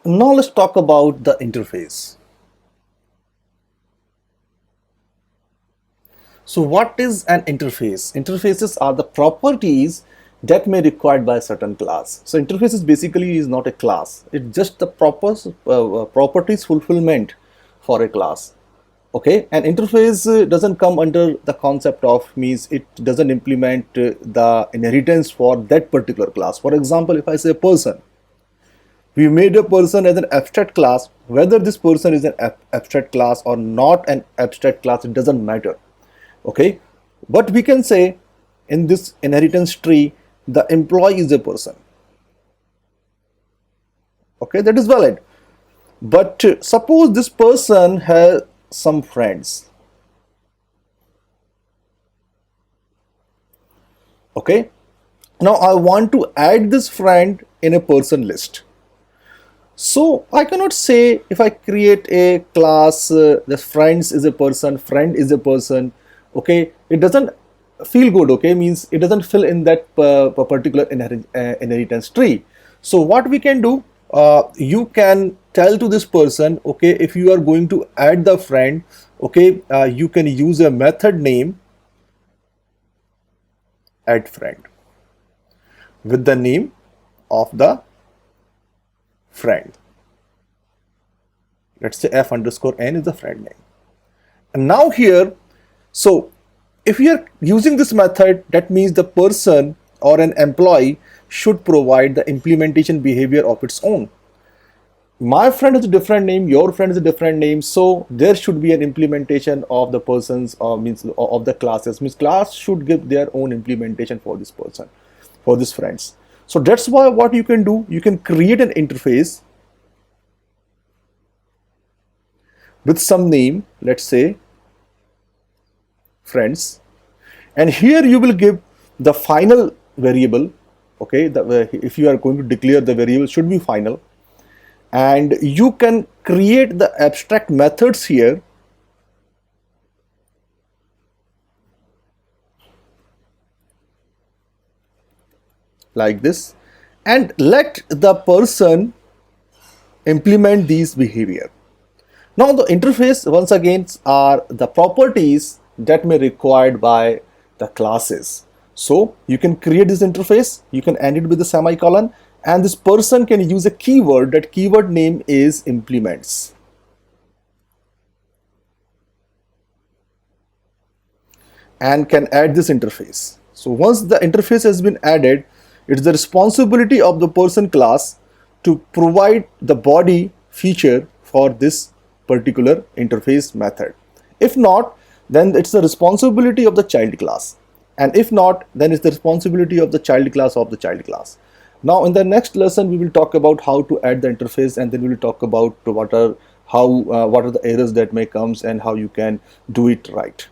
Now let's talk about the interface. So what is an interface? Interfaces are the properties that may be required by a certain class. So interfaces basically is not a class. It's just the properties fulfillment for a class. Okay, an interface doesn't come under the concept of, means it doesn't implement the inheritance for that particular class. For example, if I say person, we made a person as an abstract class. Whether this person is an abstract class or not an abstract class, it doesn't matter. Okay, but we can say in this inheritance tree the employee is a person. Okay, that is valid. But suppose this person has some friends. Okay, now I want to add this friend in a person list. So I cannot say, if I create a class, the friends is a person, friend is a person. Okay, it doesn't feel good. Okay, means it doesn't fill in that particular inheritance tree. So what we can do, you can tell to this person, okay, if you are going to add the friend, okay, you can use a method name add friend with the name of the friend. Let's say f underscore n is the friend name. And now here, so if you are using this method, that means the person or an employee should provide the implementation behavior of its own. My friend is a different name, your friend is a different name, so there should be an implementation of the persons, or means of the classes. Means class should give their own implementation for this person, for these friends. So that's why what you can do, you can create an interface with some name, let's say friends, and here you will give the final variable. Okay, if you are going to declare, the variable should be final, and you can create the abstract methods here like this, and let the person implement these behavior. Now the interface once again are the properties that may required by the classes. So you can create this interface, you can end it with a semicolon, and this person can use a keyword. That keyword name is implements, and can add this interface. So once the interface has been added, it's the responsibility of the person class to provide the body feature for this particular interface method. If not, then it's the responsibility of the child class, and if not, then it's the responsibility of the child class of the child class. Now in the next lesson we will talk about how to add the interface, and then we will talk about what are the errors that may comes and how you can do it right.